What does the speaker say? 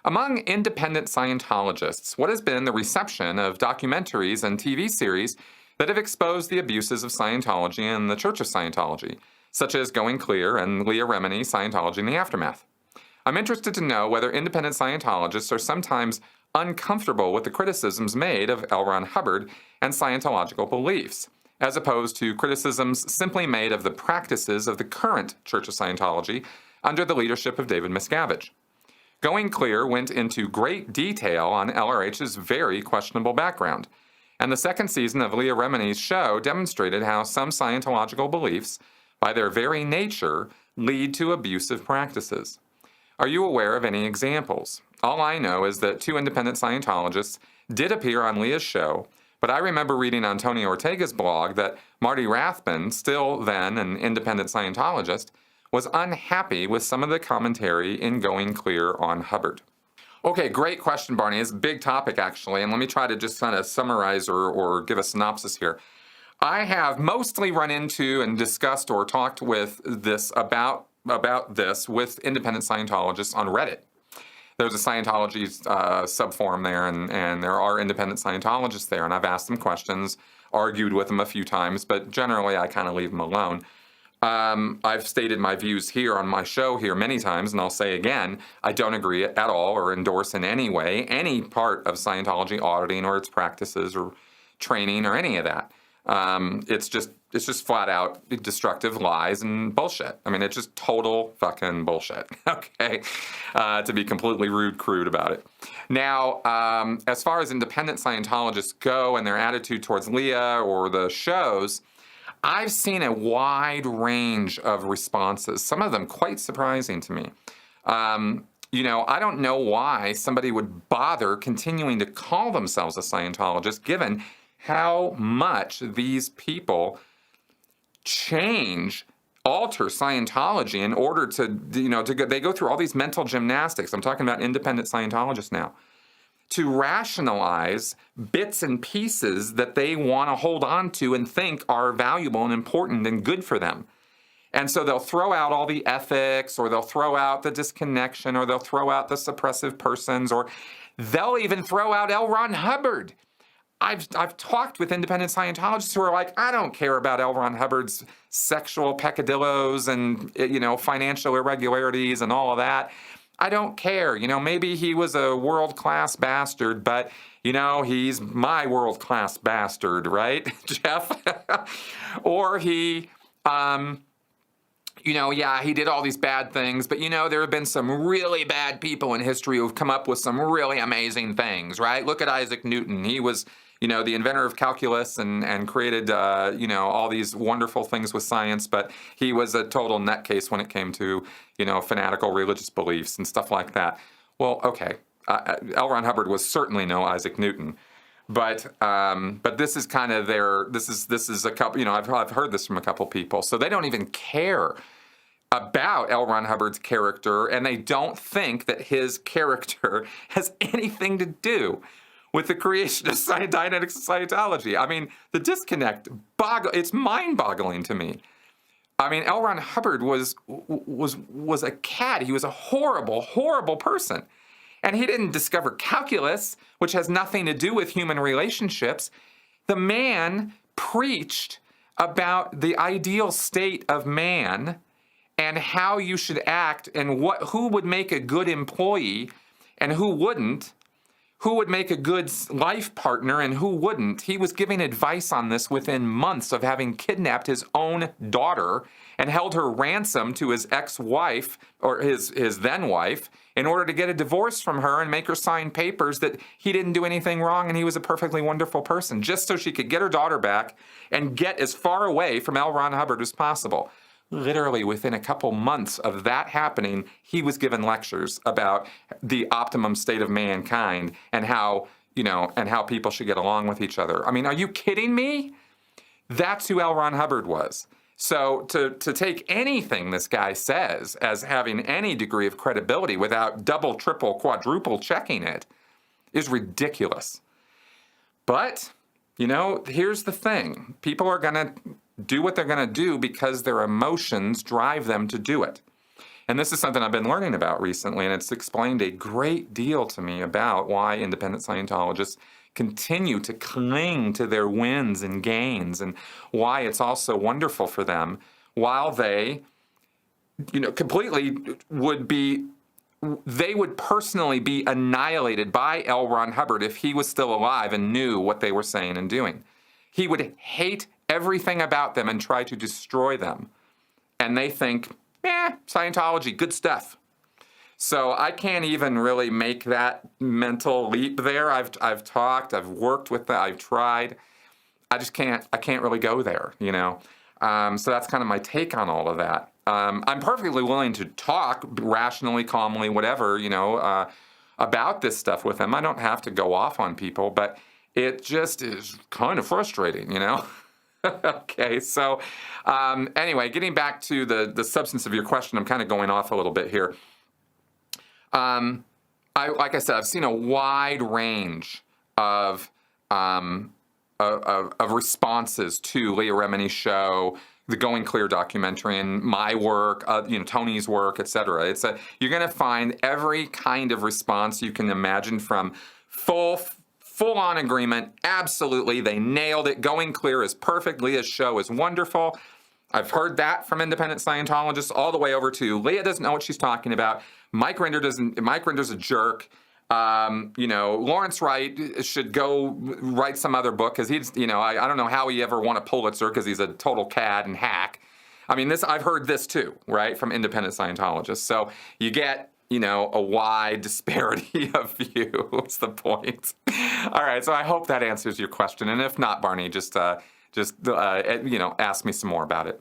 Among independent Scientologists, what has been the reception of documentaries and TV series that have exposed the abuses of Scientology and the Church of Scientology, such as Going Clear and Leah Remini's Scientology in the Aftermath? I'm interested to know whether independent Scientologists are sometimes uncomfortable with the criticisms made of L. Ron Hubbard and Scientological beliefs, as opposed to criticisms simply made of the practices of the current Church of Scientology under the leadership of David Miscavige. Going Clear went into great detail on LRH's very questionable background, and the second season of Leah Remini's show demonstrated how some Scientological beliefs, by their very nature, lead to abusive practices. Are you aware of any examples? All I know is that two independent Scientologists did appear on Leah's show, but I remember reading on Tony Ortega's blog that Marty Rathbun, still then an independent Scientologist, was unhappy with some of the commentary in Going Clear on Hubbard. Okay, great question, Barney. It's a big topic, actually, and let me try to just kind of summarize or give a synopsis here. I have mostly run into and discussed or talked with this about this with independent Scientologists on Reddit. There's a Scientology subforum there, and there are independent Scientologists there, and I've asked them questions, argued with them a few times, but generally I kind of leave them alone. I've stated my views here on my show here many times, and I'll say again, I don't agree at all or endorse in any way any part of Scientology auditing or its practices or training or any of that. It's just flat out destructive lies and bullshit. I mean, it's just total fucking bullshit, okay? To be completely crude about it. Now, as far as independent Scientologists go and their attitude towards Leah or the shows, I've seen a wide range of responses, some of them quite surprising to me. I don't know why somebody would bother continuing to call themselves a Scientologist given how much these people alter Scientology in order they go through all these mental gymnastics. I'm talking about independent Scientologists now, to rationalize bits and pieces that they want to hold on to and think are valuable and important and good for them. And so they'll throw out all the ethics, or they'll throw out the disconnection, or they'll throw out the suppressive persons, or they'll even throw out L. Ron Hubbard. I've talked with independent Scientologists who are like, I don't care about L. Ron Hubbard's sexual peccadillos and, financial irregularities and all of that. I don't care. Maybe he was a world-class bastard, but, he's my world-class bastard, right, Jeff? Or he, he did all these bad things, but, there have been some really bad people in history who've come up with some really amazing things, right? Look at Isaac Newton. He was, the inventor of calculus and created, all these wonderful things with science, but he was a total nutcase when it came to, fanatical religious beliefs and stuff like that. Well, okay, L. Ron Hubbard was certainly no Isaac Newton, but this is kind of this is a couple, I've heard this from a couple people, so they don't even care about L. Ron Hubbard's character, and they don't think that his character has anything to do with the creation of Dynamics of Scientology. I mean, the disconnect, it's mind-boggling to me. I mean, L. Ron Hubbard was a cad. He was a horrible, horrible person. And he didn't discover calculus, which has nothing to do with human relationships. The man preached about the ideal state of man and how you should act and who would make a good employee and who wouldn't. Who would make a good life partner and who wouldn't. He was giving advice on this within months of having kidnapped his own daughter and held her ransom to his ex-wife, or his then wife, in order to get a divorce from her and make her sign papers that he didn't do anything wrong and he was a perfectly wonderful person, just so she could get her daughter back and get as far away from L. Ron Hubbard as possible. Literally within a couple months of that happening, he was given lectures about the optimum state of mankind and how people should get along with each other. I mean, are you kidding me? That's who L. Ron Hubbard was. So to take anything this guy says as having any degree of credibility without double, triple, quadruple checking it is ridiculous. But, here's the thing. People are going to do what they're going to do because their emotions drive them to do it. And this is something I've been learning about recently, and it's explained a great deal to me about why independent Scientologists continue to cling to their wins and gains, and why it's also wonderful for them, while they, completely they would personally be annihilated by L. Ron Hubbard if he was still alive and knew what they were saying and doing. He would hate everything about them and try to destroy them. And they think, Scientology, good stuff. So I can't even really make that mental leap there. I've talked, I've worked with that, I've tried. I can't really go there, So that's kind of my take on all of that. I'm perfectly willing to talk rationally, calmly, whatever, about this stuff with them. I don't have to go off on people, but it just is kind of frustrating, Okay, so anyway, getting back to the substance of your question, I'm kind of going off a little bit here. Like I said, I've seen a wide range of responses to Leah Remini's show, the Going Clear documentary, and my work, Tony's work, etc. You're going to find every kind of response you can imagine, from full-on agreement, absolutely, they nailed it, Going Clear is perfect, Leah's show is wonderful. I've heard that from independent Scientologists, all the way over to Leah doesn't know what she's talking about, Mike Render's a jerk, Lawrence Wright should go write some other book, because he's, I don't know how he ever won a Pulitzer, because he's a total cad and hack. I mean, I've heard this too, right, from independent Scientologists. So you get, a wide disparity of view. What's the point? All right, so I hope that answers your question. And if not, Barney, just ask me some more about it.